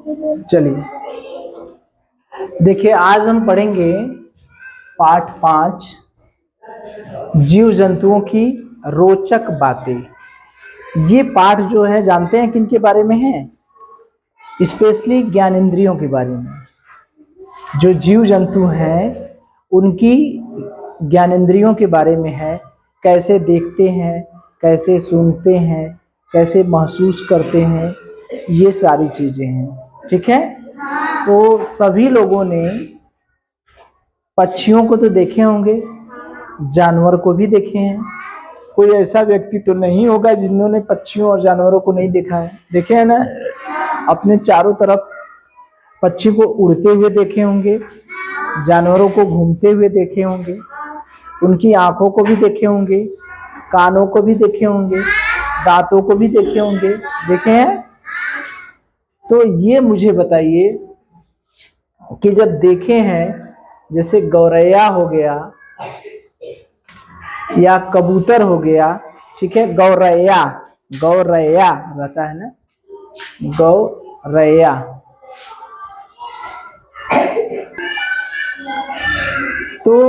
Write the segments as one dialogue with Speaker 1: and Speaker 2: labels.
Speaker 1: चलिए देखिए, आज हम पढ़ेंगे पाठ 5 जीव जंतुओं की रोचक बातें। ये पाठ जो है जानते हैं किन के बारे में है? स्पेशली ज्ञानेंद्रियों के बारे में। जो जीव जंतु हैं उनकी ज्ञानेंद्रियों के बारे में है। कैसे देखते हैं, कैसे सुनते हैं, कैसे महसूस करते हैं, ये सारी चीजें हैं। ठीक है, तो सभी लोगों ने पक्षियों को तो देखे होंगे, जानवर को भी देखे हैं। कोई ऐसा व्यक्ति तो नहीं होगा जिन्होंने पक्षियों और जानवरों को नहीं देखा है। देखे हैं ना? अपने चारों तरफ पक्षी को उड़ते हुए देखे होंगे, जानवरों को घूमते हुए देखे होंगे, उनकी आंखों को भी देखे होंगे, कानों को भी देखे होंगे, दांतों को भी देखे होंगे। देखे हैं? तो ये मुझे बताइए कि जब देखे हैं, जैसे गौरैया हो गया या कबूतर हो गया, ठीक है, गौरैया गौरैया रहता है ना, गौरैया। तो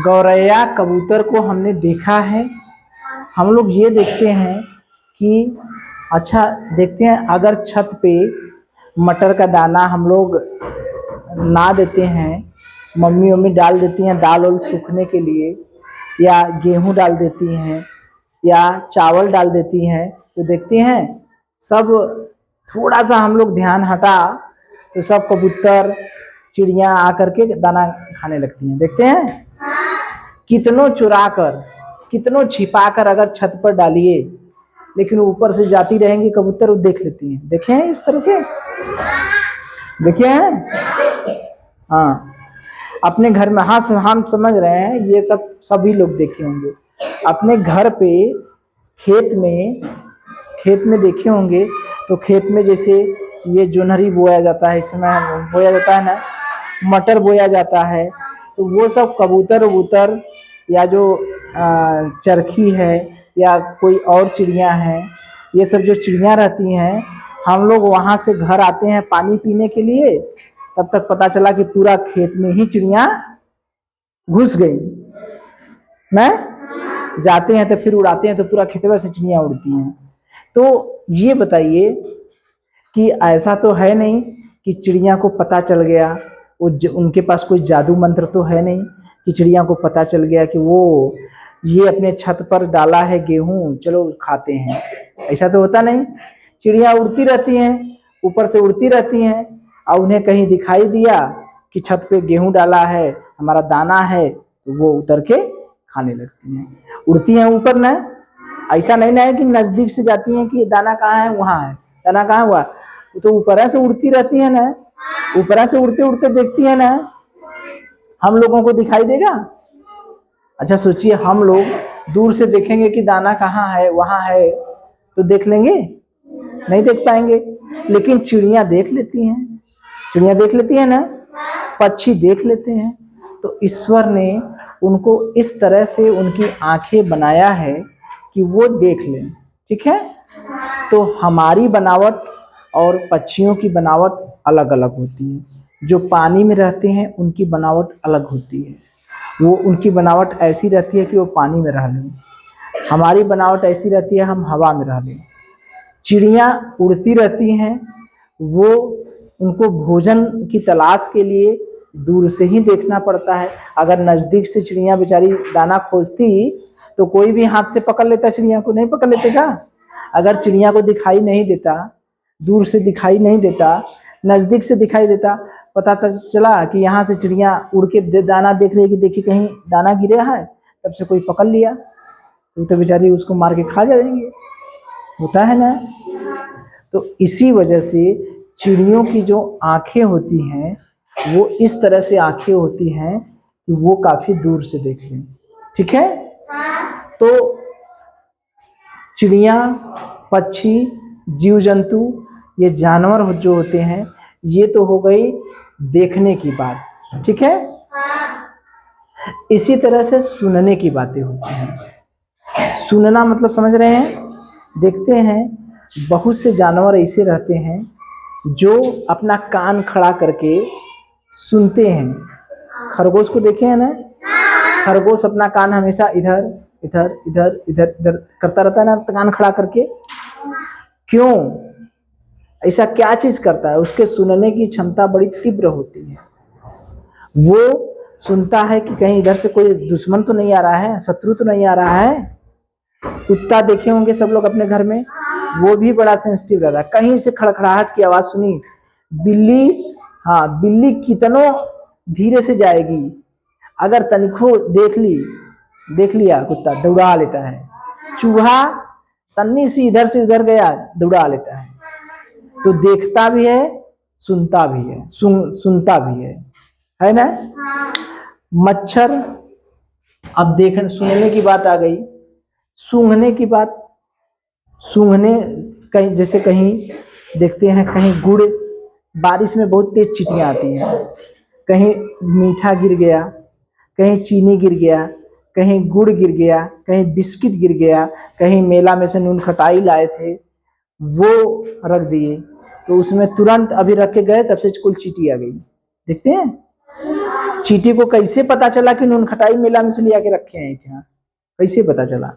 Speaker 1: गौरैया कबूतर को हमने देखा है। हम लोग ये देखते हैं कि अच्छा देखते हैं, अगर छत पे मटर का दाना हम लोग ना देते हैं, मम्मी डाल देती हैं दाल और सूखने के लिए, या गेहूं डाल देती हैं, या चावल डाल देती हैं, तो देखते हैं सब थोड़ा सा हम लोग ध्यान हटा तो सब कबूतर चिड़िया आकर के दाना खाने लगती हैं। देखते हैं? कितनों चुरा कर, कितनों छिपा कर अगर छत पर डालिए, लेकिन ऊपर से जाती रहेंगी कबूतर, वो देख लेती हैं। देखे हैं इस तरह से? देखे हैं? हाँ, अपने घर में। हाँ, हम समझ रहे हैं, ये सब सभी लोग देखे होंगे अपने घर पे। खेत में देखे होंगे, तो खेत में जैसे ये जोन्हरी बोया जाता है, इस समय बोया जाता है ना, मटर बोया जाता है, तो वो सब कबूतर या जो चरखी है या कोई और चिड़िया है, ये सब जो चिड़िया रहती हैं, हम लोग वहाँ से घर आते हैं पानी पीने के लिए, तब तक पता चला कि पूरा खेत में ही चिड़िया घुस गई ना। जाते हैं तो फिर उड़ाते हैं तो पूरा खेत में से चिड़िया उड़ती हैं। तो ये बताइए कि ऐसा तो है नहीं कि चिड़िया को पता चल गया, वो उनके पास कोई जादू मंत्र तो है नहीं कि चिड़िया को पता चल गया कि वो ये अपने छत पर डाला है गेहूं, चलो खाते हैं। ऐसा तो होता नहीं। चिड़िया उड़ती रहती हैं, ऊपर से उड़ती रहती हैं, और उन्हें कहीं दिखाई दिया कि छत पे गेहूं डाला है, हमारा दाना है, तो वो उतर के खाने लगती हैं। उड़ती हैं ऊपर ना, ऐसा नहीं ना है कि नजदीक से जाती हैं कि दाना कहाँ है, वहां है दाना, कहाँ हुआ, तो ऊपर से उड़ती रहती है ना। ऊपर से उड़ते उड़ते देखती है ना, हम लोगों को दिखाई देगा? अच्छा सोचिए, हम लोग दूर से देखेंगे कि दाना कहाँ है, वहां है, तो देख लेंगे? नहीं देख पाएंगे। लेकिन चिड़िया देख लेती हैं, चिड़िया देख लेती है ना, पक्षी देख लेते हैं। तो ईश्वर ने उनको इस तरह से उनकी आंखें बनाया है कि वो देख लें। ठीक है, तो हमारी बनावट और पक्षियों की बनावट अलग अलग होती है। जो पानी में रहते हैं उनकी बनावट अलग होती है, वो उनकी बनावट ऐसी रहती है कि वो पानी में रह लें। हमारी बनावट ऐसी रहती है, हम हवा में रह लें। चिड़िया उड़ती रहती हैं, वो उनको भोजन की तलाश के लिए दूर से ही देखना पड़ता है। अगर नजदीक से चिड़िया बेचारी दाना खोजती तो कोई भी हाथ से पकड़ लेता, चिड़िया को नहीं पकड़ लेते का? अगर चिड़िया को दिखाई नहीं देता, दूर से दिखाई नहीं देता, नजदीक से दिखाई देता, पता तक चला कि यहाँ से चिड़िया उड़ के दाना देख रही है कि देखिए कहीं दाना गिरा है, तब से कोई पकड़ लिया तो बेचारी उसको मार के खा जाएंगे। होता है ना? तो इसी वजह से चिड़ियों की जो आंखें होती हैं वो इस तरह से आंखें होती हैं कि वो काफी दूर से देख लें। ठीक है, तो चिड़िया, पक्षी, जीव जंतु, ये जानवर जो होते हैं, ये तो हो गई देखने की बात। ठीक है, इसी तरह से सुनने की बातें होती हैं। सुनना मतलब समझ रहे हैं? देखते हैं बहुत से जानवर ऐसे रहते हैं जो अपना कान खड़ा करके सुनते हैं। खरगोश को देखे हैं ना, खरगोश अपना कान हमेशा इधर इधर इधर इधर इधर करता रहता है ना, कान खड़ा करके। क्यों ऐसा क्या चीज करता है? उसके सुनने की क्षमता बड़ी तीव्र होती है। वो सुनता है कि कहीं इधर से कोई दुश्मन तो नहीं आ रहा है, शत्रु तो नहीं आ रहा है। कुत्ता देखे होंगे सब लोग अपने घर में, वो भी बड़ा सेंसिटिव रहता है। कहीं से खड़खड़ाहट की आवाज सुनी, बिल्ली, हाँ बिल्ली कितनों धीरे से जाएगी, अगर तनिको देख लिया कुत्ता दौड़ा लेता है। चूहा तन्नी सी इधर से उधर गया दौड़ा लेता है। तो देखता भी है, सुनता भी है, सुनता भी है ना। मच्छर, अब देखने सुनने की बात आ गई, सूंघने की बात। सूंघने, कहीं जैसे कहीं देखते हैं कहीं गुड़, बारिश में बहुत तेज चींटियां आती हैं, कहीं मीठा गिर गया, कहीं चीनी गिर गया, कहीं गुड़ गिर गया, कहीं बिस्किट गिर गया, कहीं मेला में से नून खटाई लाए थे वो रख दिए, तो उसमें तुरंत अभी रख के गए तब से कुल चींटी आ गई। देखते हैं चींटी को कैसे पता चला कि नून खटाई मेला में से ले आके रखे हैं यहाँ, कैसे पता चला?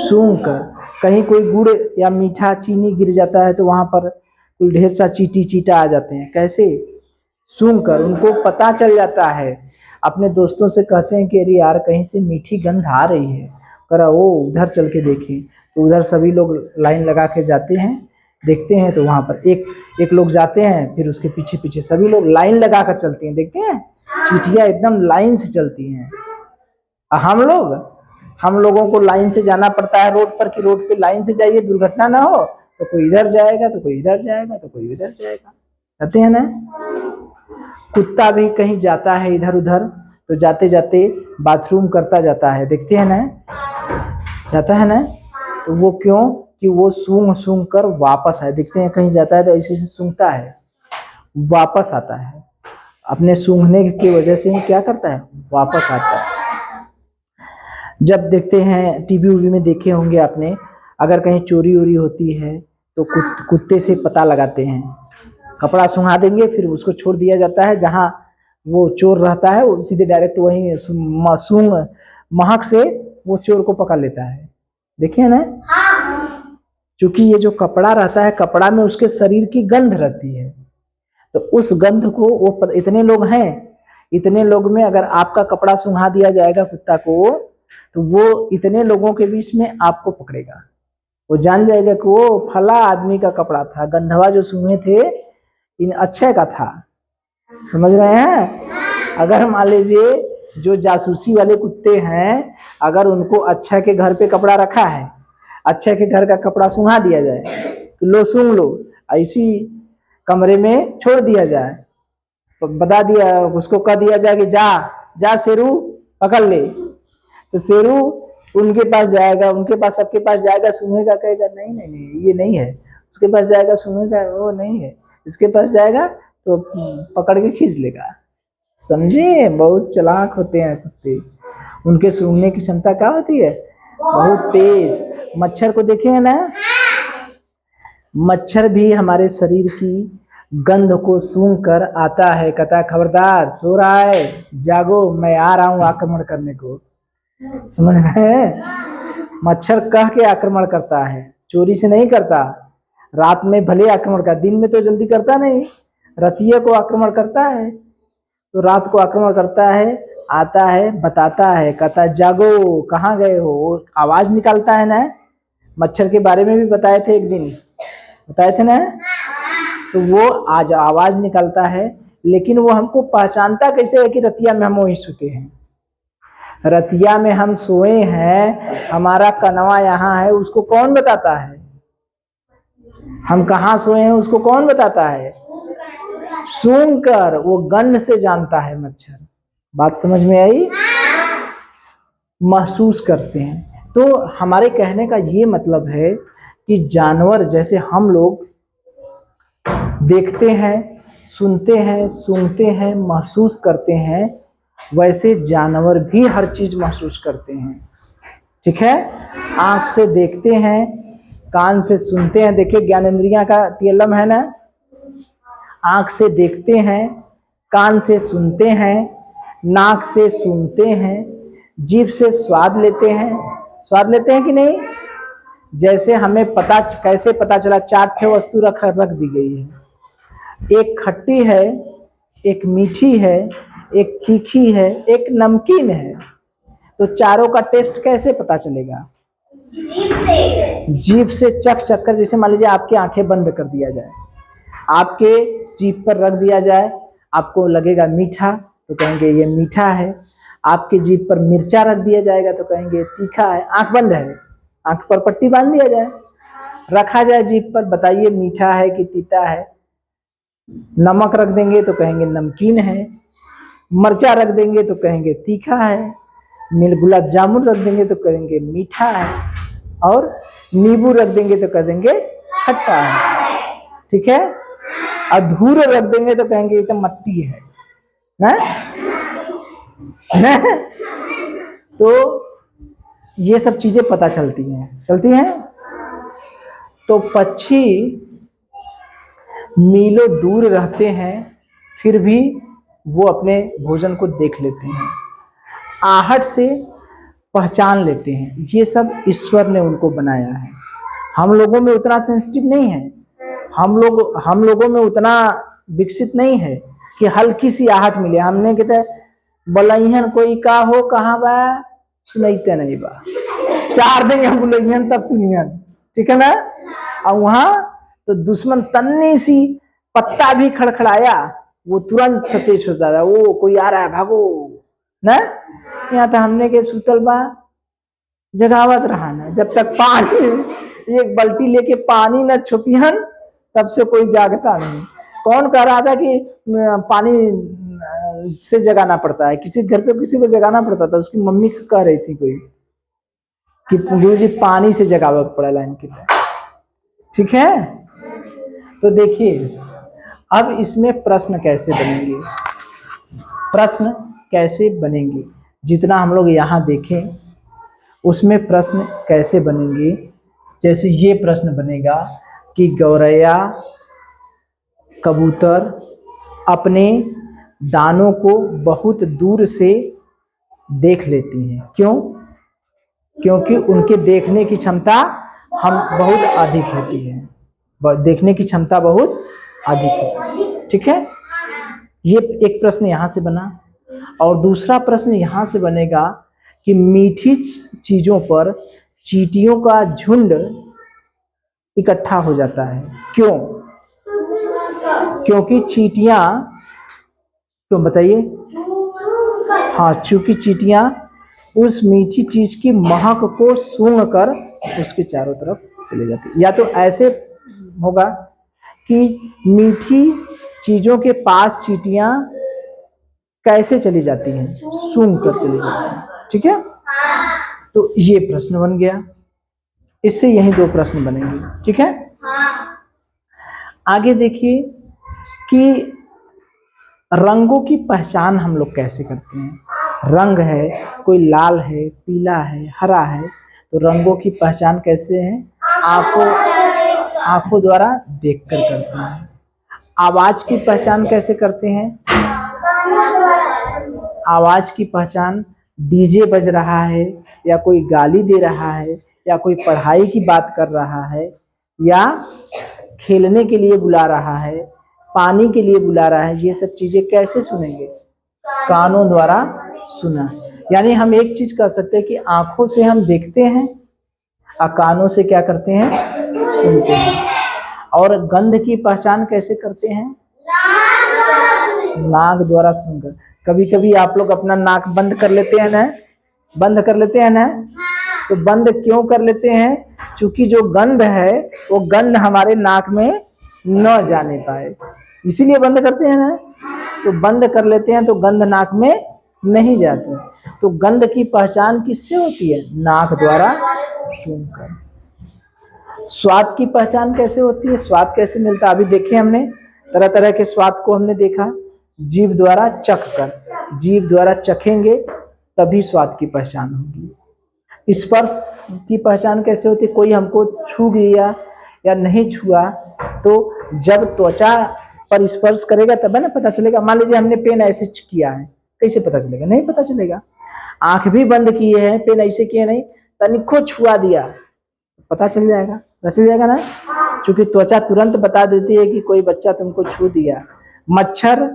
Speaker 1: सूंघ कर। कहीं कोई गुड़ या मीठा चीनी गिर जाता है तो वहां पर कुल ढेर सा चींटा आ जाते हैं। कैसे? सूंघ कर उनको पता चल जाता है। अपने दोस्तों से कहते हैं कि अरे यार कहीं से मीठी गंध आ रही है, करा वो उधर चल के देखें, तो उधर सभी लोग लाइन लगा के जाते हैं, देखते हैं तो वहां पर एक लोग जाते हैं, फिर उसके पीछे पीछे सभी लोग लाइन लगा कर चलते हैं। देखते हैं चींटियां एकदम लाइन से चलती हैं। हम लोगों को लाइन से जाना पड़ता है रोड पर, कि रोड पे लाइन से जाइए दुर्घटना ना हो, तो कोई इधर जाएगा तो कोई इधर जाएगा तो कोई इधर जाएगा, कहते हैं ना। कुत्ता भी कहीं जाता है इधर उधर तो जाते जाते बाथरूम करता जाता है, देखते हैं ना, जाता है ना। तो वो क्यों? कि वो सूंघ कर वापस आए। देखते हैं कहीं जाता है तो ऐसे सूंघता है, वापस आता है, अपने सूंघने की वजह से ही क्या करता है, वापस आता है। जब देखते हैं टीवी उवी में देखे होंगे आपने, अगर कहीं चोरी वोरी होती है तो कुत्ते से पता लगाते हैं, कपड़ा सूंघा देंगे, फिर उसको छोड़ दिया जाता है, जहां वो चोर रहता है वो सीधे डायरेक्ट वहीं सूंघ महक से वो चोर को पकड़ लेता है। देखिए ना, क्योंकि ये जो कपड़ा रहता है, कपड़ा में उसके शरीर की गंध रहती है, तो उस गंध को वो इतने लोग हैं, इतने लोग में अगर आपका कपड़ा सूंघा दिया जाएगा कुत्ता को, तो वो इतने लोगों के बीच में आपको पकड़ेगा, वो जान जाएगा कि वो फला आदमी का कपड़ा था, गंधवा जो सूंघे थे इन अच्छे का था। समझ रहे हैं? अगर मान लीजिए जो जासूसी वाले कुत्ते हैं, अगर उनको अच्छा के घर पे कपड़ा रखा है, अच्छा के घर का कपड़ा सूंघा दिया जाए, तो लो सूंघ लो, ऐसी कमरे में छोड़ दिया जाए, तो बता दिया उसको, कह दिया जाए कि जा शेरू पकड़ ले, तो शेरू उनके पास जाएगा, उनके पास सबके पास जाएगा, सूंघेगा, कहेगा नहीं नहीं नहीं ये नहीं है, उसके पास जाएगा सूंघेगा, वो नहीं है, इसके पास जाएगा तो पकड़ के खींच लेगा। समझे? बहुत चालाक होते हैं कुत्ते, उनके सूंघने की क्षमता क्या होती है, बहुत तेज। मच्छर को देखे हैं ना, मच्छर भी हमारे शरीर की गंध को सूंघ कर आता है, कहता है खबरदार सो रहा है, जागो मैं आ रहा हूं आक्रमण करने को। समझ रहे हैं? मच्छर कह के आक्रमण करता है, चोरी से नहीं करता। रात में भले आक्रमण करता, दिन में तो जल्दी करता नहीं, रतिया को आक्रमण करता है, तो रात को आक्रमण करता है, आता है, बताता है, कहता है जागो कहाँ गए हो, आवाज निकालता है ना। मच्छर के बारे में भी बताए थे एक दिन, बताए थे ना, तो वो आज आवाज निकालता है, लेकिन वो हमको पहचानता कैसे है कि रतिया में हम वहीं सोते हैं, रतिया में हम सोए हैं, हमारा कनवा यहाँ है, उसको कौन बताता है? हम कहाँ सोए हैं उसको कौन बताता है? सूंघ कर, वो गंध से जानता है मच्छर। बात समझ में आई? महसूस करते हैं। तो हमारे कहने का ये मतलब है कि जानवर जैसे हम लोग देखते हैं, सुनते हैं, सूंघते हैं, महसूस करते हैं, वैसे जानवर भी हर चीज महसूस करते हैं। ठीक है? आंख से देखते हैं, कान से सुनते हैं। देखिए ज्ञानेंद्रियां का टीएलएम है ना, आंख से देखते हैं, कान से सुनते हैं, नाक से सूंघते हैं, जीभ से स्वाद लेते हैं। स्वाद लेते हैं कि नहीं? जैसे हमें कैसे पता चला 4 वस्तु रख दी गई है, एक खट्टी है, एक मीठी है, एक तीखी है, एक नमकीन है। तो चारों का टेस्ट कैसे पता चलेगा? जीभ से चख कर। जैसे मान लीजिए आपकी आंखें बंद कर दिया जाए, आपके जीभ पर रख दिया जाए, आपको लगेगा मीठा तो कहेंगे ये मीठा है। आपके जीभ पर मिर्चा रख दिया जाएगा तो कहेंगे तीखा है। आंख बंद है, आंख पर पट्टी बांध दिया जाए, रखा जाए जीभ पर, बताइए मीठा है कि तीता है? नमक रख देंगे तो कहेंगे नमकीन है, मिर्चा रख देंगे तो कहेंगे तीखा है, गुलाब जामुन रख देंगे तो कहेंगे मीठा है, और नींबू रख देंगे तो कह देंगे खट्टा है। ठीक है? अधूरे रख देंगे तो कहेंगे ये तो मट्टी है ना? तो ये सब चीजें पता चलती हैं। तो पक्षी मीलों दूर रहते हैं, फिर भी वो अपने भोजन को देख लेते हैं, आहट से पहचान लेते हैं। ये सब ईश्वर ने उनको बनाया है। हम लोगों में उतना सेंसिटिव नहीं है, हम लोगों में उतना विकसित नहीं है कि हल्की सी आहट मिले। हमने कहते बोलैहन कोई का हो कहाँ बा, सुनते नहीं बा, 4 दिन हम बोलैहन तब सुनियन। ठीक है ना? और वहां तो दुश्मन तन्नी सी पत्ता भी खड़खड़ाया वो तुरंत सतेज हो जाता, वो कोई आ रहा है भागो ना। यहाँ तो हमने के सुतल बा जगावत रहा ना, जब तक पानी एक बाल्टी लेके पानी न छुपियन तब से कोई जागता नहीं। कौन कह रहा था कि पानी से जगाना पड़ता है? किसी घर पे किसी को जगाना पड़ता था, उसकी मम्मी कह रही थी कोई कि गुरुजी पानी से जगावे पड़ेला इनके। ठीक है? तो देखिए अब इसमें प्रश्न कैसे बनेंगे, जितना हम लोग यहाँ देखें उसमें प्रश्न कैसे बनेंगे। जैसे ये प्रश्न बनेगा कि गौरैया कबूतर अपने दानों को बहुत दूर से देख लेती हैं। क्यों? क्योंकि उनके देखने की क्षमता हम बहुत अधिक होती है, देखने की क्षमता बहुत अधिक होती है। ठीक है? ये एक प्रश्न यहाँ से बना। और दूसरा प्रश्न यहाँ से बनेगा कि मीठी चीजों पर चींटियों का झुंड इकट्ठा हो जाता है। क्यों? क्योंकि चींटियां, क्यों बताइए? हाँ, चूंकि चींटियां उस मीठी चीज की महक को सूंघ कर उसके चारों तरफ चले जाती। या तो ऐसे होगा कि मीठी चीजों के पास चींटियां कैसे चली जाती हैं? सूंघ कर चली जाती हैं। ठीक है? तो ये प्रश्न बन गया, इससे यही 2 प्रश्न बनेंगे। ठीक है? आगे देखिए कि रंगों की पहचान हम लोग कैसे करते हैं। रंग है, कोई लाल है, पीला है, हरा है, तो रंगों की पहचान कैसे है? आंखों द्वारा देखकर करते हैं। आवाज की पहचान कैसे करते हैं? आवाज की पहचान डीजे बज रहा है, या कोई गाली दे रहा है, या कोई पढ़ाई की बात कर रहा है, या खेलने के लिए बुला रहा है, पानी के लिए बुला रहा है, ये सब चीजें कैसे सुनेंगे? कानों द्वारा सुना। यानी हम एक चीज कह सकते हैं कि आंखों से हम देखते हैं और कानों से क्या करते हैं? सुनते हैं। और गंध की पहचान कैसे करते हैं? नाक द्वारा सुनकर। कभी कभी आप लोग अपना नाक बंद कर लेते हैं ना, तो बंद क्यों कर लेते हैं? क्योंकि जो गंध है वो गंध हमारे नाक में न जाने पाए, इसीलिए बंद करते हैं ना। तो बंद कर लेते हैं तो गंध नाक में नहीं जाती। तो गंध की पहचान किससे होती है? नाक द्वारा सूंघकर। स्वाद की पहचान कैसे होती है? स्वाद कैसे मिलता है? अभी देखे हमने तरह तरह के स्वाद को हमने देखा, जीभ द्वारा चख कर। जीभ द्वारा चखेंगे तभी स्वाद की पहचान होगी। स्पर्श की पहचान कैसे होती है? कोई हमको छू गया या नहीं छुआ, तो जब त्वचा पर स्पर्श करेगा तब है ना पता चलेगा। मान लीजिए हमने पेन ऐसे किया है, कैसे पता चलेगा? नहीं पता चलेगा। आंख भी बंद किए हैं, पेन ऐसे किए नहीं, तनिको छुआ दिया पता चल जाएगा, पता चल जाएगा ना, क्योंकि त्वचा तुरंत बता देती है कि कोई बच्चा तुमको छू दिया। मच्छर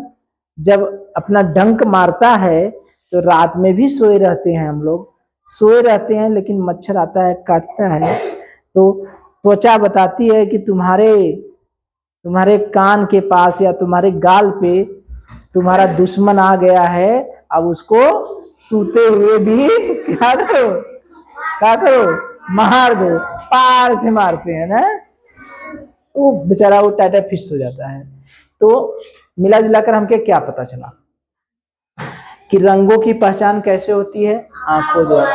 Speaker 1: जब अपना डंक मारता है तो रात में भी सोए रहते हैं, हम लोग सोए रहते हैं, लेकिन मच्छर आता है काटता है तो त्वचा बताती है कि तुम्हारे कान के पास या तुम्हारे गाल पे तुम्हारा दुश्मन आ गया है, अब उसको सूते हुए भी क्या करो मार दो। पार से मारते हैं ना, वो बेचारा वो टाटा फिश हो जाता है। तो मिला जुलाकर हमके क्या पता चला कि रंगों की पहचान कैसे होती है? आंखों द्वारा।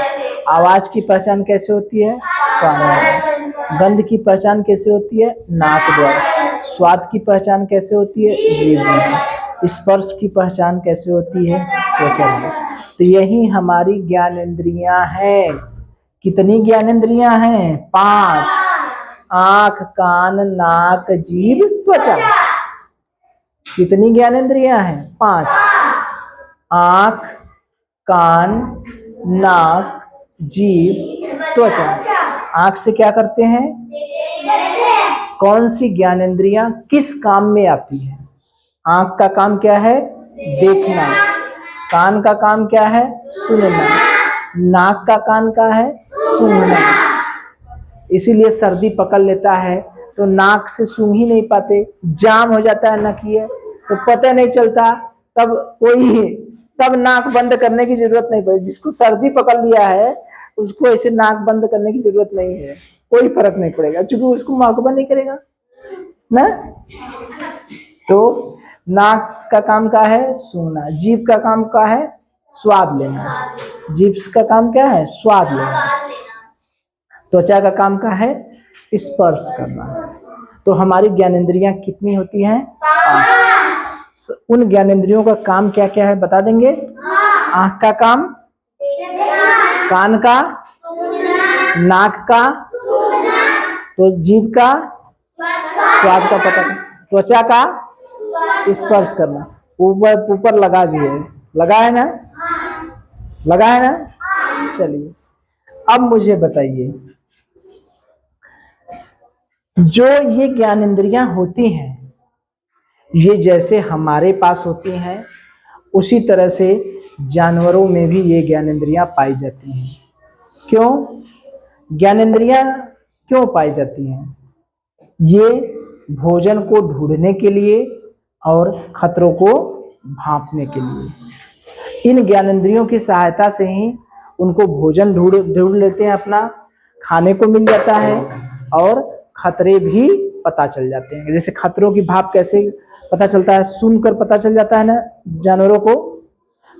Speaker 1: आवाज की पहचान कैसे होती है? कान द्वारा। गंध की पहचान कैसे होती है? नाक द्वारा। स्वाद की पहचान कैसे होती है? जीभ द्वारा। स्पर्श की पहचान कैसे होती है? त्वचा द्वारा। तो यही हमारी ज्ञानेंद्रियां हैं। कितनी ज्ञानेंद्रियां हैं? 5। आंख, कान, नाक, जीभ, त्वचा। कितनी ज्ञानेंद्रियां हैं? 5। आंख, कान, नाक, जीभ, त्वचा। आंख से क्या करते हैं? कौन सी ज्ञानेंद्रियां किस काम में आती है? आंख का काम क्या है? देखना। कान का काम क्या है? सुनना। नाक का काम क्या है? सूंघना। इसीलिए सर्दी पकड़ लेता है तो नाक से सूंघ ही नहीं पाते, जाम हो जाता है नकिए, तो पता नहीं चलता, तब नाक बंद करने की जरूरत नहीं पड़ेगी। जिसको सर्दी पकड़ लिया है उसको ऐसे नाक बंद करने की जरूरत नहीं है, कोई फर्क नहीं पड़ेगा, क्योंकि उसको माकबा नहीं करेगा ना। तो नाक का काम क्या है? सूंघना। जीभ का काम क्या है? स्वाद लेना। जीभ का काम क्या है? स्वाद लेना। त्वचा का काम क्या है? स्पर्श करना। तो हमारी ज्ञानेंद्रियां कितनी होती हैं? 5। उन ज्ञानेंद्रियों का काम क्या क्या है बता देंगे? आंख का काम, कान का, नाक का, तो जीभ का स्वाद का पता, त्वचा का स्पर्श करना। ऊपर लगा दिए, लगा है ना, लगा है ना। चलिए अब मुझे बताइए, जो ये ज्ञानेंद्रियां होती हैं ये जैसे हमारे पास होती हैं उसी तरह से जानवरों में भी ये ज्ञानेंद्रियां पाई जाती हैं। क्यों ज्ञानेंद्रियां क्यों पाई जाती हैं? ये भोजन को ढूंढने के लिए और खतरों को भांपने के लिए। इन ज्ञानेंद्रियों की सहायता से ही उनको भोजन ढूंढ लेते हैं, अपना खाने को मिल जाता है और खतरे भी पता चल जाते हैं। जैसे खतरों की भाप कैसे पता चलता है? सुनकर पता चल जाता है ना, जानवरों को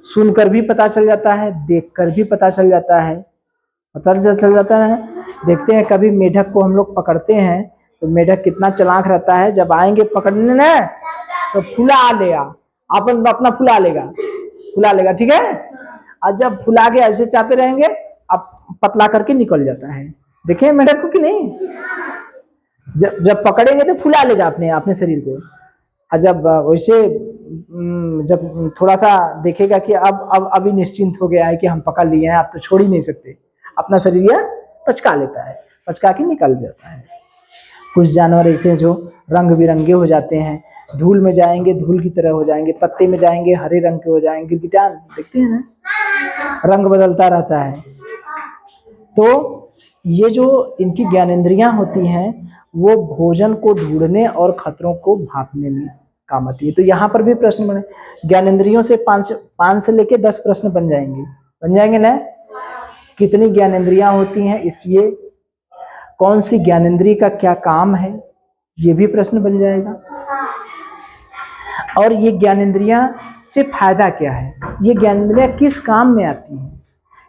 Speaker 1: सुनकर भी पता चल जाता है, देखकर भी पता चल जाता है, पता चल जाता है। देखते हैं कभी मेढक को हम लोग पकड़ते हैं तो मेढक कितना चालाक रहता है, जब आएंगे पकड़ने ना तो फुला लेगा, अपना फुला लेगा, ठीक है। और जब फुला के ऐसे चापे रहेंगे अब पतला करके निकल जाता है। देखे मेढक को कि नहीं? जब पकड़ेंगे तो फुला लेगा अपने शरीर को, और जब वैसे जब थोड़ा सा देखेगा कि अब अभी निश्चिंत हो गया है कि हम पकड़ लिए हैं, आप तो छोड़ ही नहीं सकते, अपना शरीर यह पचका लेता है, पचका के निकल जाता है। कुछ जानवर ऐसे जो रंग बिरंगे हो जाते हैं, धूल में जाएंगे धूल की तरह हो जाएंगे, पत्ते में जाएंगे हरे रंग के हो जाएंगे, गिरगिटार देखते हैं ना, रंग बदलता रहता है। तो ये जो इनकी ज्ञानेंद्रियां होती हैं वो भोजन को ढूंढने और खतरों को भांपने में काम आती है। तो यहाँ पर भी प्रश्न बने, ज्ञानेंद्रियों से 5 से लेके 10 प्रश्न बन जाएंगे ना। कितनी ज्ञानेंद्रियां होती हैं, इसलिए कौन सी ज्ञानेंद्रिय का क्या काम है, ये भी प्रश्न बन जाएगा। और ये ज्ञानेंद्रियां से फायदा क्या है, ये ज्ञानेंद्रियां किस काम में आती हैं,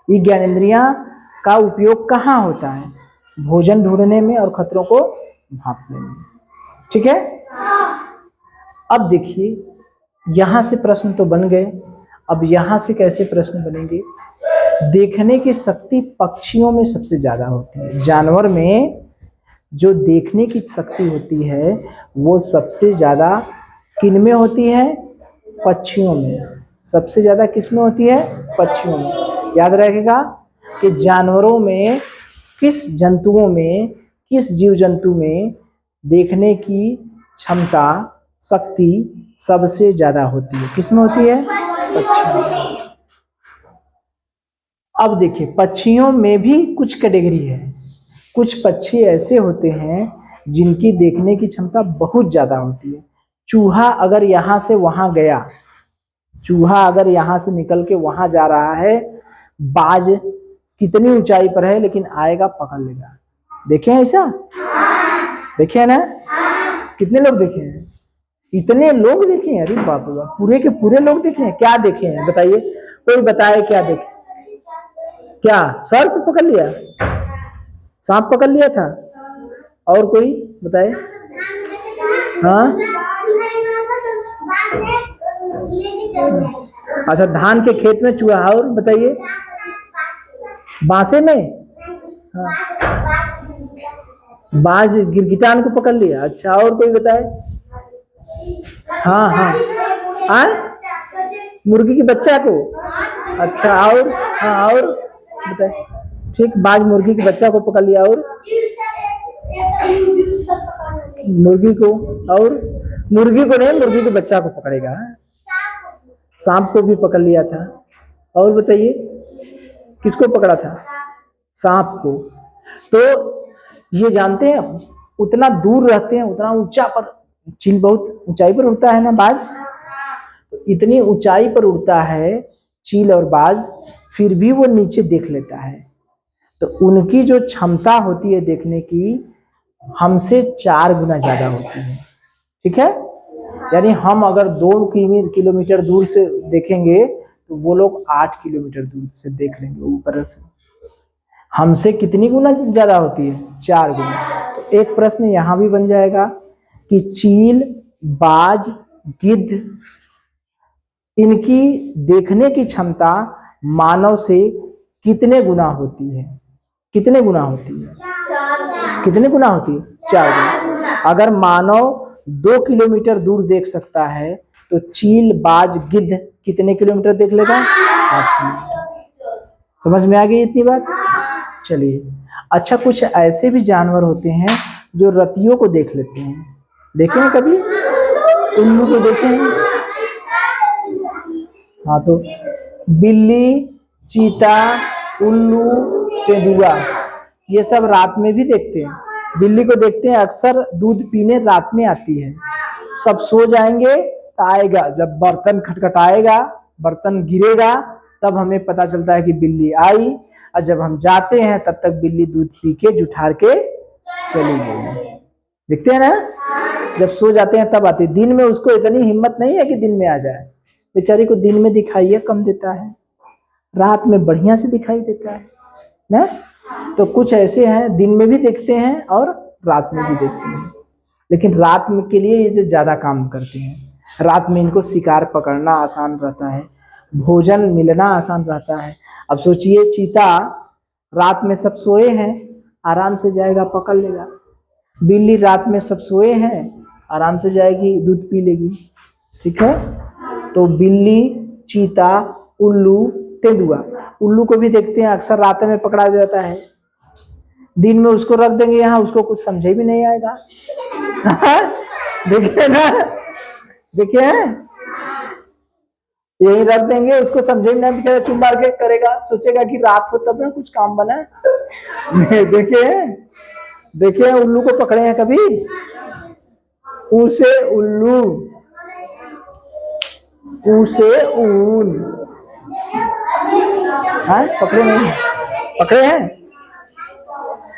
Speaker 1: ये ज्ञानेंद्रियां का उपयोग कहाँ होता है? भोजन ढूंढने में और खतरों को भांपने में, ठीक है। अब देखिए यहां से प्रश्न तो बन गए, अब यहां से कैसे प्रश्न बनेंगे? देखने की शक्ति पक्षियों में सबसे ज्यादा होती है, जानवर में जो देखने की शक्ति होती है वो सबसे ज्यादा किन में होती है? पक्षियों में। सबसे ज्यादा किस में होती है? पक्षियों में। याद रखेगा कि जानवरों में, किस जंतुओं में, किस जीव जंतु में देखने की क्षमता, शक्ति सबसे ज्यादा होती है? किस में होती है? पक्षियों में। अब देखिए, पक्षियों में भी कुछ कैटेगरी है। कुछ पक्षी ऐसे होते हैं जिनकी देखने की क्षमता बहुत ज्यादा होती है। चूहा अगर यहाँ से वहां गया, चूहा अगर यहाँ से निकल के वहां जा रहा है, बाज कितनी ऊंचाई पर है लेकिन आएगा, पकड़ लेगा। देखे हैं ऐसा? देखे हैं ना? कितने लोग देखे हैं? इतने लोग देखे हैं? अरे बाप रे बाप, पूरे के पूरे लोग देखे हैं। क्या देखे हैं बताइए? कोई बताए क्या देखे? क्या सर्प पकड़ लिया? सांप पकड़ लिया था? और कोई बताए? हाँ, अच्छा, धान के खेत में चूहा। और बताइए? बांसे में? हाँ, बाज गिरगिटान को पकड़ लिया। अच्छा, और कोई बताए? हाँ हाँ हाँ, मुर्गी के बच्चा को। अच्छा, और? हाँ, और बताए? ठीक, बाज मुर्गी के बच्चा को पकड़ लिया। और मुर्गी को? और मुर्गी को नहीं, मुर्गी के बच्चा को पकड़ेगा। सांप को भी पकड़ लिया था। और बताइए, किसको पकड़ा था? सांप को। तो ये जानते हैं, उतना दूर रहते हैं, उतना ऊंचा पर, चील बहुत ऊंचाई पर उड़ता है ना, बाज, तो इतनी ऊंचाई पर उड़ता है चील और बाज, फिर भी वो नीचे देख लेता है। तो उनकी जो क्षमता होती है देखने की, हमसे 4 गुना ज्यादा होती है। ठीक है? यानी हम अगर 2 किलोमीटर दूर से देखेंगे तो वो लोग 8 किलोमीटर दूर से देख लेंगे ऊपर से। हमसे कितनी गुना ज्यादा होती है? 4 गुना। तो एक प्रश्न यहां भी बन जाएगा कि चील, बाज, गिद्ध, इनकी देखने की क्षमता मानव से कितने गुना होती है? कितने गुना होती है? कितने गुना होती है? 4 गुना। अगर मानव 2 किलोमीटर दूर देख सकता है तो चील, बाज, गिद्ध कितने किलोमीटर देख लेगा? 8 किलोमीटर। समझ में आ गई इतनी बात? चलिए, अच्छा, कुछ ऐसे भी जानवर होते हैं जो रतियों को देख लेते हैं। देखे हैं कभी? उल्लू को देखे हैं? हाँ, तो बिल्ली, चीता, उल्लू, तेंदुआ, ये सब रात में भी देखते हैं। बिल्ली को देखते हैं, अक्सर दूध पीने रात में आती है। सब सो जाएंगे तो आएगा, जब बर्तन खटखटाएगा, बर्तन गिरेगा, तब हमें पता चलता है कि बिल्ली आई, और जब हम जाते हैं तब तक बिल्ली दूध पी के जुठार के चली गई। देखते हैं ना? जब सो जाते हैं तब आती है। दिन में उसको इतनी हिम्मत नहीं है कि दिन में आ जाए। बेचारी को दिन में दिखाई कम देता है, रात में बढ़िया से दिखाई देता है ना। तो कुछ ऐसे हैं, दिन में भी देखते हैं और रात में भी देखते हैं, लेकिन रात में के लिए ये ज्यादा काम करते हैं। रात में इनको शिकार पकड़ना आसान रहता है, भोजन मिलना आसान रहता है। अब सोचिए, चीता रात में सब सोए हैं, आराम से जाएगा, पकड़ लेगा। बिल्ली रात में सब सोए हैं, आराम से जाएगी, दूध पी लेगी। ठीक है? तो बिल्ली, चीता, उल्लू, तेंदुआ, उल्लू को भी देखते हैं, अक्सर रात में पकड़ा जाता है। दिन में उसको रख देंगे यहाँ, उसको कुछ समझे भी नहीं आएगा। देखिए ना, देखिए, यही रख देंगे, उसको समझे भी नहीं, बेचारा चुप मार के करेगा, सोचेगा कि रात हो तब ना कुछ काम बना। देखिए, देखिए, उल्लू को पकड़े हैं कभी? उसे उल्लू, उसे ऊन, हाँ, पकड़े नहीं? पकड़े हैं?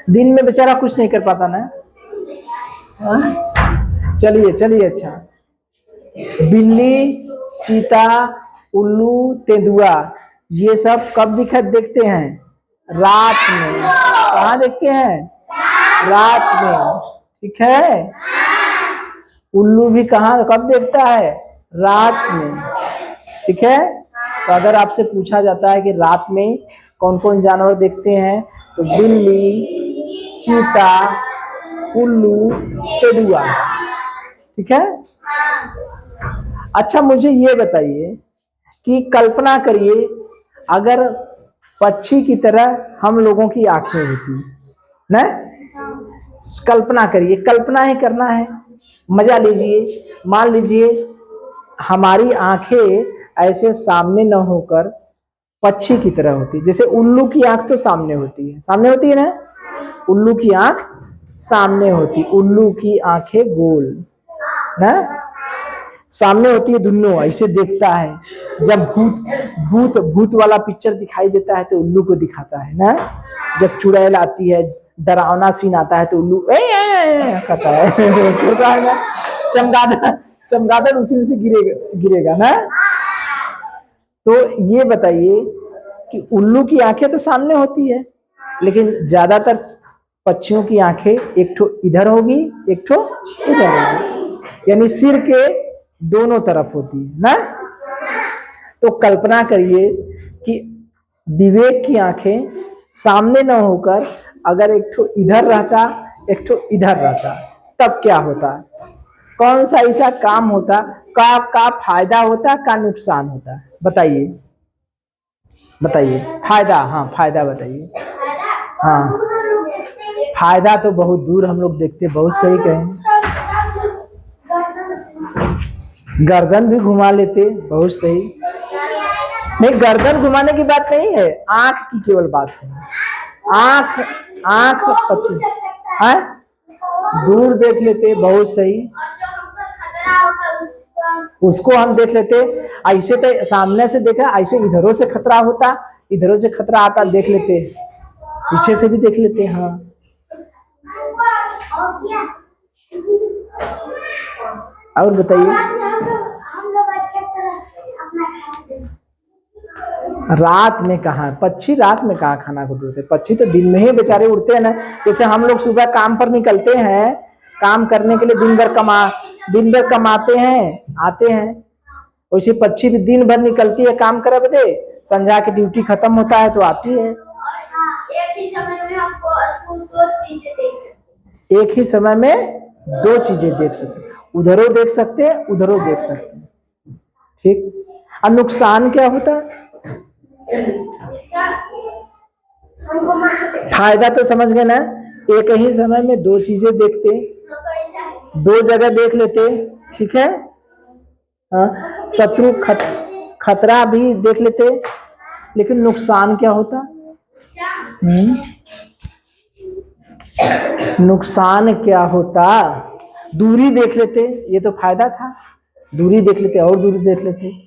Speaker 1: दिन में बेचारा कुछ नहीं कर पाता ना। चलिए चलिए, अच्छा, बिल्ली, चीता, उल्लू, तेंदुआ, ये सब कब देखते हैं? रात में। कहाँ देखते हैं? रात में। ठीक है? उल्लू भी कहाँ, कब देखता है? रात में। ठीक है? तो अगर आपसे पूछा जाता है कि रात में कौन कौन जानवर देखते हैं, तो बिल्ली, चीता, उल्लू, तेंदुआ। ठीक है? अच्छा मुझे ये बताइए कि कल्पना करिए अगर पक्षी की तरह हम लोगों की आंखें होती ना, कल्पना करिए, कल्पना ही करना है, मजा लीजिए। मान लीजिए हमारी आंखें ऐसे सामने न होकर पक्षी की तरह होती, जैसे उल्लू की आंख तो सामने होती है, सामने होती है ना, उल्लू की आंख सामने होती, उल्लू की आंखें गोल ना सामने होती है, दुन्नो ऐसे देखता है। जब भूत भूत भूत वाला पिक्चर दिखाई देता है तो उल्लू को दिखाता है ना, जब चुड़ैल आती है, डरावना सीन आता है तो उल्लू कहता है करता है ना, चमगादड़ चमगादड़ उसी में से गिरेगा गिरेगा ना। तो ये बताइए कि उल्लू की आंखें तो सामने होती है, लेकिन ज्यादातर पक्षियों की आंखें एक ठो इधर होगी, एक ठो इधर होगी, यानी सिर के दोनों तरफ होती है ना। तो कल्पना करिए कि विवेक की आंखें सामने न होकर अगर एक ठो इधर रहता, एक ठो इधर रहता, तब क्या होता, कौन सा ऐसा काम होता, का फायदा होता, का नुकसान होता, बताइए बताइए। फायदा, हाँ फायदा बताइए। हाँ फायदा तो बहुत दूर हम लोग देखते, बहुत सही कहें, गर्दन भी घुमा लेते, बहुत सही। नहीं गर्दन घुमाने की बात नहीं है, आंख की केवल बात है, आंख आंख पक्षी है, दूर देख लेते, बहुत सही, उसको हम देख लेते। ऐसे तो सामने से देखा, ऐसे इधरों से खतरा होता, इधरों से खतरा आता, देख लेते, पीछे से भी देख लेते। हाँ और बताइए। रात में कहाँ, पक्षी रात में कहाँ खाना को ढूंढते, पक्षी तो दिन में ही बेचारे उड़ते हैं ना। जैसे हम लोग सुबह काम पर निकलते हैं, काम करने के लिए दिन भर कमाते हैं आते हैं, वैसे पक्षी भी दिन भर निकलती है काम कर बदे, संध्या की ड्यूटी खत्म होता है तो आती है। एक ही समय में दो चीजें देख सकते, उधरों देख सकते हैं, उधरों देख सकते हैं, ठीक। और नुकसान क्या होता, फायदा तो समझ गए ना, एक ही समय में दो चीजें देखते, दो जगह देख लेते, ठीक है। शत्रु खतरा भी देख लेते, लेकिन नुकसान क्या होता, नुकसान क्या होता, दूरी देख लेते, ये तो फायदा था, दूरी देख लेते और दूरी देख लेते।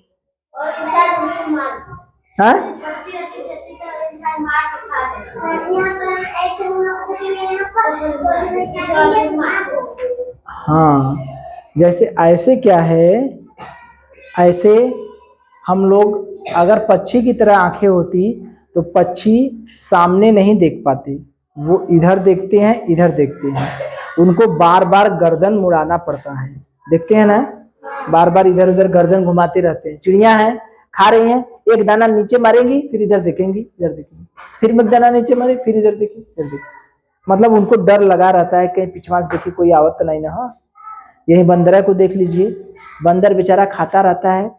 Speaker 1: हाँ जैसे ऐसे क्या है, ऐसे हम लोग अगर पक्षी की तरह आंखें होती तो पक्षी सामने नहीं देख पाते, वो इधर देखते हैं इधर देखते हैं, उनको बार बार गर्दन मुड़ाना पड़ता है, देखते हैं ना, बार बार इधर उधर गर्दन घुमाते रहते हैं। चिड़िया हैं, खा रही हैं, एक दाना नीचे मारेंगी फिर इधर देखेंगी, इधर देखेंगी, फिर एक दाना नीचे मारे फिर इधर देखेंगी, इधर देखेंगी, मतलब उनको डर लगा रहता है कहीं पिछवा से देखिए कोई आवत नहीं ना। हाँ यही बंदर को देख लीजिए, बंदर बेचारा खाता रहता है,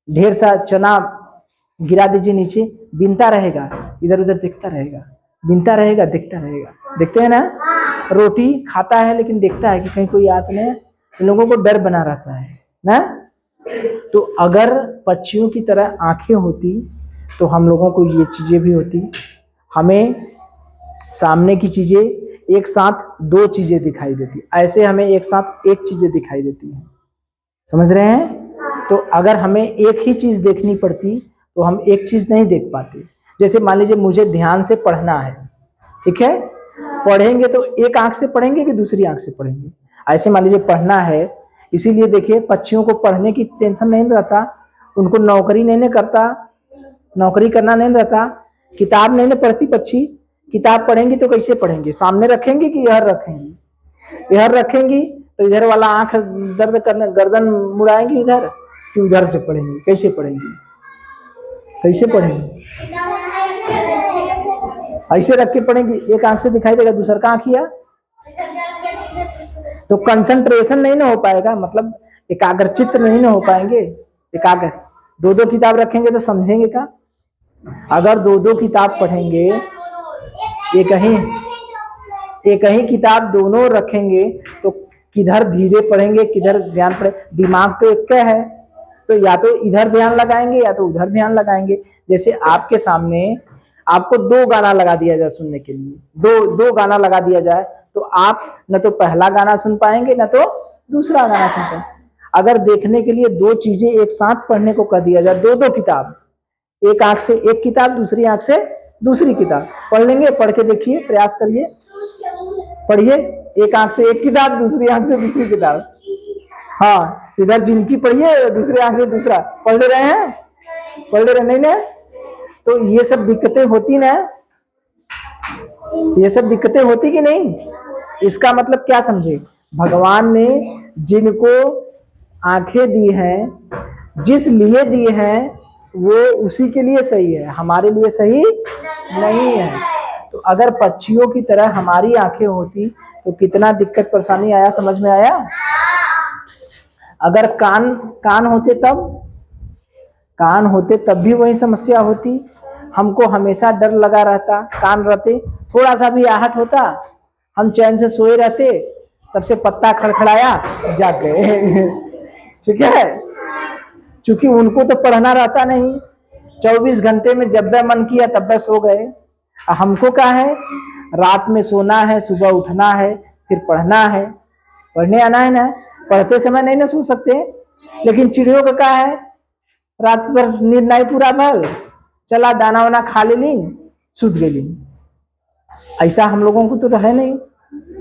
Speaker 1: ढेर सा चना गिरा दीजिए नीचे, बिनता रहेगा, इधर उधर देखता रहेगा, बिनता रहेगा, देखता रहेगा, देखते हैं ना, रोटी खाता है लेकिन देखता है कि कहीं कोई आता नहीं, इन लोगों को डर बना रहता है ना। तो अगर पक्षियों की तरह आंखें होती तो हम लोगों को ये चीजें भी होती, हमें सामने की चीजें एक साथ दो चीजें दिखाई देती, ऐसे हमें एक साथ एक चीजें दिखाई देती है, समझ रहे हैं। तो अगर हमें एक ही चीज देखनी पड़ती तो हम एक चीज नहीं देख पाते। जैसे मान लीजिए मुझे ध्यान से पढ़ना है, ठीक है, पढ़ेंगे तो एक आंख से पढ़ेंगे कि दूसरी आंख से पढ़ेंगे, ऐसे मान लीजिए पढ़ना है, इसीलिए देखिए पक्षियों को पढ़ने की टेंशन नहीं रहता, उनको नौकरी नहीं करता, नौकरी करना नहीं रहता, किताब नहीं पढ़ती पक्षी, किताब पढ़ेंगी तो कैसे पढ़ेंगे, सामने रखेंगे कि इधर रखेंगी, इधर रखेंगी तो इधर वाला आंख दर्द करने, गर्दन मुड़ाएंगी इधर, कि उधर से पढ़ेंगी, कैसे पढ़ेंगी, कैसे पढ़ेंगी, ऐसे रख के पढ़ेंगी, एक आंख से दिखाई देगा दूसरा का आंख किया, तो कंसंट्रेशन नहीं ना हो पाएगा, मतलब एकाग्रचित्त नहीं ना हो पाएंगे। एकाग्र दो दो किताब रखेंगे तो समझेंगे क्या? अगर दो दो किताब पढ़ेंगे, एक ही किताब दोनों रखेंगे तो किधर धीरे पढ़ेंगे, किधर ध्यान पड़े, दिमाग तो एक है, तो या तो इधर ध्यान लगाएंगे या तो उधर ध्यान लगाएंगे। जैसे आपके सामने आपको दो गाना लगा दिया जाए सुनने के लिए, दो गाना लगा दिया जाए, तो आप न तो पहला गाना सुन पाएंगे न तो दूसरा गाना सुन पाएंगे। अगर देखने के लिए दो चीजें एक साथ पढ़ने को कह दिया जाए, दो दो किताब, एक आंख से एक किताब, दूसरी आंख से दूसरी किताब पढ़ लेंगे। पढ़ के देखिए, प्रयास करिए, पढ़िए। एक आंख से एक किताब, दूसरी आंख से दूसरी किताब। हाँ, इधर जिनकी पढ़िए, दूसरी आंख से दूसरा। पढ़ ले रहे हैं? पढ़ ले रहे नहीं ना? तो ये सब दिक्कतें होती ना, ये सब दिक्कतें होती कि नहीं? इसका मतलब क्या समझे? भगवान ने जिनको आंखें दी हैं, जिस लिए दी हैं, वो उसी के लिए सही है, हमारे लिए सही नहीं है। तो अगर पक्षियों की तरह हमारी आंखें होती तो कितना दिक्कत परेशानी आया, समझ में आया? अगर कान होते तब भी वही समस्या होती। हमको हमेशा डर लगा रहता, कान रहते, थोड़ा सा भी आहट होता, हम चैन से सोए रहते, तब से पत्ता खड़खड़ाया, जाग गए। ठीक है? क्योंकि उनको तो पढ़ना रहता नहीं, 24 घंटे में जब वह मन किया तब वह सो गए। हमको क्या है, रात में सोना है, सुबह उठना है, फिर पढ़ना है, पढ़ने आना है ना। पढ़ते समय नहीं ना सो सकते, लेकिन चिड़ियों का क्या है, रात भर नींद नहीं पूरा भर, चला दाना वाना खा ले ली, सुध गई। ऐसा हम लोगों को तो है नहीं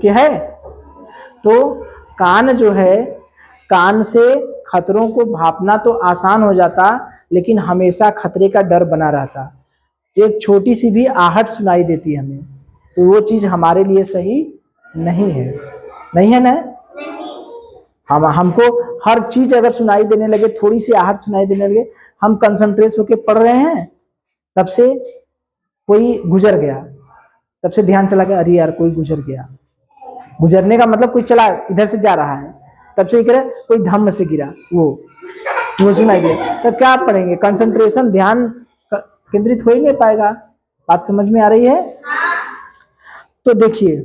Speaker 1: कि है। तो कान जो है, कान से खतरों को भापना तो आसान हो जाता, लेकिन हमेशा खतरे का डर बना रहता। एक छोटी सी भी आहट सुनाई देती हमें, तो वो चीज हमारे लिए सही नहीं है। नहीं है ना? हमको हर चीज अगर सुनाई देने लगे, थोड़ी सी आहट सुनाई देने लगे, हम कंसंट्रेट होके पढ़ रहे हैं, तब से कोई गुजर गया, तब से ध्यान चला गया, अरे यार कोई गुजर गया। गुजरने का मतलब कोई चला इधर से जा रहा है, तब से क्या, कोई धम्म से गिरा, वो सुनाई दिया, तब क्या पढ़ेंगे? कंसंट्रेशन, ध्यान केंद्रित हो ही नहीं पाएगा। बात समझ में आ रही है? तो देखिए,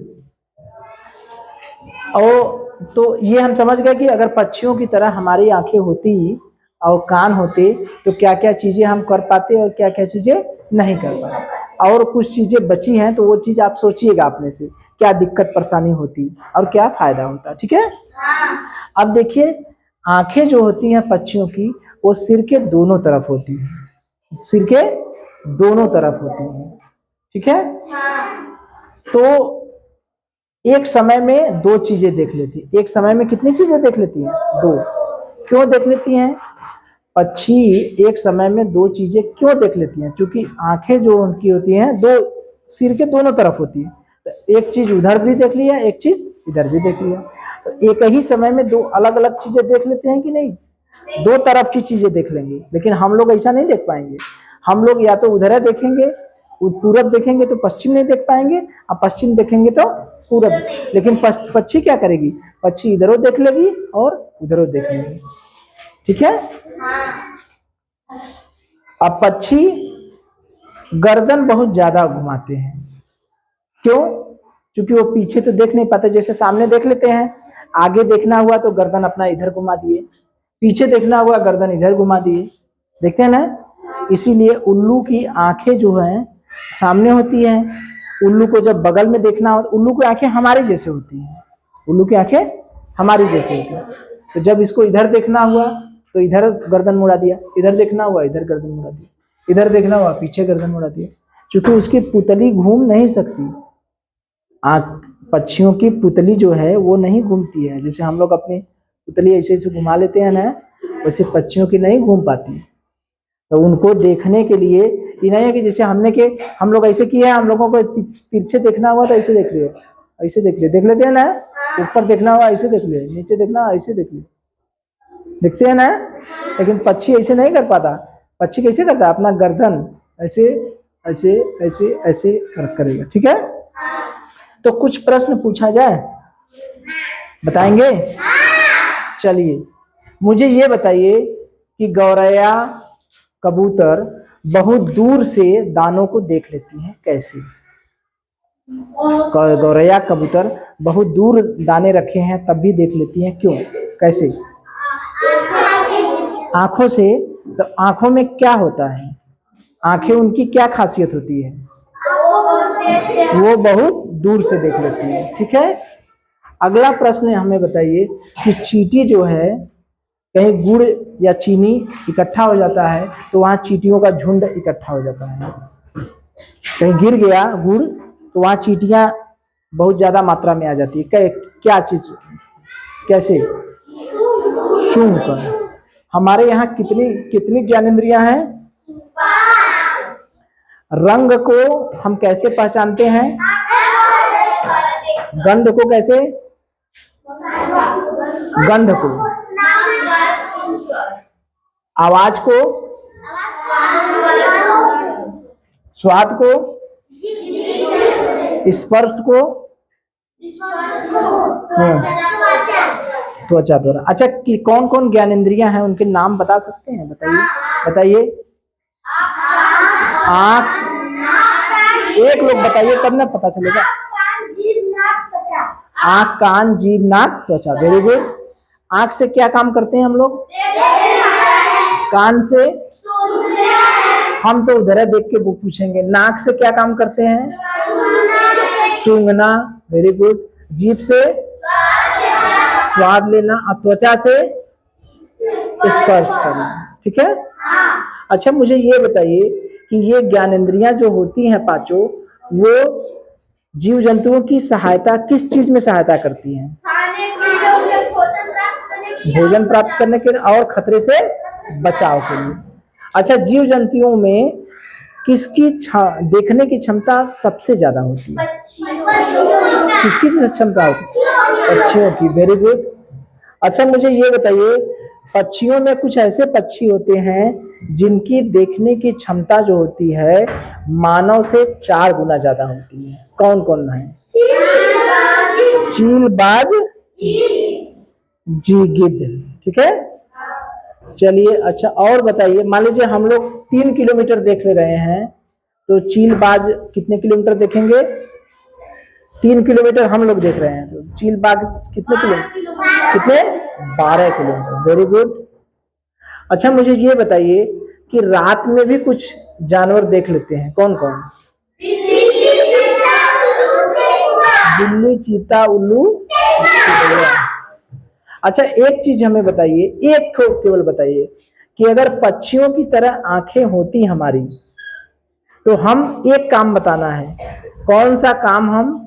Speaker 1: और तो ये हम समझ गए कि अगर पक्षियों की तरह हमारी आंखें होती और कान होते तो क्या क्या चीजें हम कर पाते और क्या क्या चीजें नहीं कर पाते। और कुछ चीजें बची हैं, तो वो चीज आप सोचिएगा अपने से, क्या दिक्कत परेशानी होती और क्या फायदा होता। ठीक है? अब देखिए, आंखें जो होती हैं पक्षियों की, वो सिर के दोनों तरफ होती है, सिर के दोनों तरफ होती है। ठीक है? तो एक समय में दो चीजें देख लेती है। एक समय में कितनी चीजें देख लेती है? दो। क्यों देख लेती हैं? पक्षी एक समय में दो चीजें क्यों देख लेती हैं? क्योंकि आंखें जो उनकी होती हैं, दो सिर के दोनों तरफ होती है, तो एक चीज उधर भी देख लिया, एक चीज इधर भी देख लिया। तो एक ही समय में दो अलग अलग चीजें देख लेते हैं कि नहीं? दो तरफ की चीजें देख लेंगे, लेकिन हम लोग ऐसा नहीं देख पाएंगे। हम लोग या तो उधर देखेंगे, पूरब देखेंगे तो पश्चिम नहीं देख पाएंगे, और पश्चिम देखेंगे तो पूरब। लेकिन पक्षी क्या करेगी? पक्षी इधरों देख लेगी और उधरों देख लेगी। ठीक है? अब पक्षी गर्दन बहुत ज्यादा घुमाते हैं। क्यों? क्योंकि वो पीछे तो देख नहीं पाते, जैसे सामने देख लेते हैं, आगे देखना हुआ तो गर्दन अपना इधर घुमा दिए, पीछे देखना हुआ गर्दन इधर घुमा दिए। देखते हैं ना? इसीलिए उल्लू की आंखें जो हैं सामने होती हैं। उल्लू को जब बगल में देखना हो, उल्लू की आंखें हमारे जैसे होती हैं, उल्लू की आंखें हमारी जैसे होती हैं। तो जब इसको इधर देखना हुआ तो इधर गर्दन मुड़ा दिया, इधर देखना हुआ इधर गर्दन मुड़ा दिया, इधर देखना हुआ पीछे गर्दन मुड़ा दिया, क्योंकि उसकी पुतली घूम नहीं सकती। पक्षियों की पुतली जो है वो नहीं घूमती है। जैसे हम लोग अपनी पुतली ऐसे ऐसे घुमा लेते हैं ना, वैसे पक्षियों की नहीं घूम पाती। तो उनको देखने के लिए ये नहीं है कि जैसे हम लोग ऐसे किए हैं, हम लोगों को तिरछे देखना हुआ तो ऐसे देख लिया, ऐसे देख लेते हैं ना। ऊपर देखना हुआ ऐसे देख लिया, नीचे देखना ऐसे देख लिया, देखते हैं ना। लेकिन पक्षी ऐसे नहीं कर पाता। पक्षी कैसे करता है? अपना गर्दन ऐसे ऐसे ऐसे ऐसे करेगा। ठीक है? तो कुछ प्रश्न पूछा जाए, बताएंगे? चलिए, मुझे ये बताइए कि गौरैया कबूतर बहुत दूर से दानों को देख लेती हैं, कैसे? गौरैया कबूतर बहुत दूर दाने रखे हैं तब भी देख लेती हैं, क्यों, कैसे? आंखों से। तो आंखों में क्या होता है? आंखें उनकी क्या खासियत होती है? वो बहुत दूर से देख लेती है। ठीक है, अगला प्रश्न हमें बताइए कि चींटी जो है, कहीं गुड़ या चीनी इकट्ठा हो जाता है तो वहां चींटियों का झुंड इकट्ठा हो जाता है। कहीं गिर गया गुड़ तो वहां चींटियां बहुत ज्यादा मात्रा में आ जाती है। क्या चीज, कैसे? सूंघ कर। हमारे यहाँ कितनी कितनी ज्ञानेंद्रियां हैं? रंग को हम कैसे पहचानते हैं? गंध को कैसे? गंध को। आवाज को? स्वाद को? स्पर्श को? त्वचा द्वारा। अच्छा, कि कौन कौन ज्ञानेंद्रियां हैं उनके नाम बता सकते हैं? बताइए बताइए। आँख, एक लोग बताइए तब ना पता चलेगा। आँख, कान, जीभ, नाक, त्वचा। Very good. आँख से क्या काम करते हैं हम लोग? कान से हम तो उधर है, देख के वो पूछेंगे। नाक से क्या काम करते हैं? सूंघना। Very good. जीभ से स्वाद लेना और त्वचा से स्पर्श करना। ठीक है। अच्छा, मुझे ये बताइए कि ये ज्ञानेंद्रियां जो होती हैं पांचों, वो जीव जंतुओं की सहायता किस चीज में सहायता करती हैं? भोजन प्राप्त करने के लिए और खतरे से बचाव के लिए। अच्छा, जीव जंतुओं में किसकी देखने की क्षमता सबसे ज्यादा होती है? किसकी क्षमता होती है? पक्षियों की। Very good. अच्छा, मुझे ये बताइए, पक्षियों में कुछ ऐसे पक्षी होते हैं जिनकी देखने की क्षमता जो होती है मानव से 4 गुना ज्यादा होती है। कौन कौन है? चीलबाज, जी गिद्ध। ठीक है, चलिए। अच्छा, और बताइए, मान लीजिए हम लोग 3 किलोमीटर देख ले रहे हैं तो चीलबाज कितने किलोमीटर देखेंगे? 3 किलोमीटर हम लोग देख रहे हैं तो चीलबाज कितने किलोमीटर? कितने? 12 किलोमीटर। Very good. अच्छा, मुझे ये बताइए कि रात में भी कुछ जानवर देख लेते हैं। कौन कौन? बिल्ली, चीता, उल्लू। अच्छा, एक चीज हमें बताइए, एक केवल बताइए कि अगर पक्षियों की तरह आंखें होती हमारी तो हम एक काम बताना है, कौन सा काम हम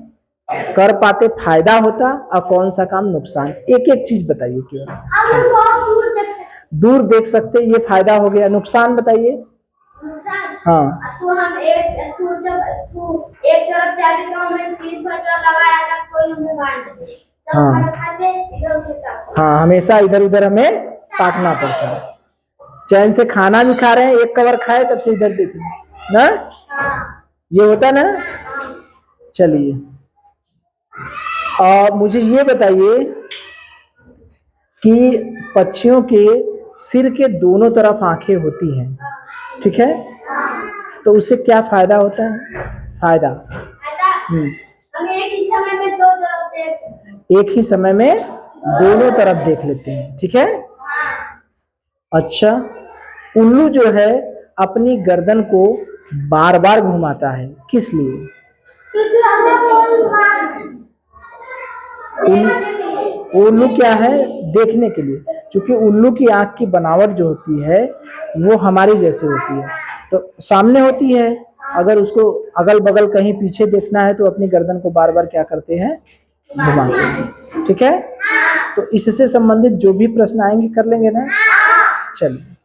Speaker 1: कर पाते फायदा होता और कौन सा काम नुकसान? एक एक चीज बताइए केवल। दूर देख सकते, ये फायदा हो गया। नुकसान बताइए। हाँ,
Speaker 2: तो हम एक तरफ जाके तो हमें 3 फटरा लगाया था, कोई हमें बांध दे।
Speaker 1: हाँ, हमेशा इधर उधर हमें ताकना पड़ता है। चैन से खाना भी खा रहे हैं, एक कवर खाए तब से इधर देखें ना। ये होता ना। चलिए, और मुझे ये बताइए कि पक्षियों के सिर के दोनों तरफ आंखें होती हैं, ठीक है, तो उससे क्या फायदा होता है? फायदा
Speaker 2: हम एक ही समय में 2 तरफ
Speaker 1: एक ही समय में दोनों तरफ देख लेते हैं। ठीक है। अच्छा, उल्लू जो है अपनी गर्दन को बार बार घुमाता है, किस लिए? उल्लू क्या है? देखने के लिए, क्योंकि उल्लू की आंख की बनावट जो होती है वो हमारी जैसे होती है, तो सामने होती है, अगर उसको अगल बगल कहीं पीछे देखना है तो अपनी गर्दन को बार बार क्या करते हैं? घुमाते हैं। ठीक है, तो इससे संबंधित जो भी प्रश्न आएंगे कर लेंगे ना। चलिए।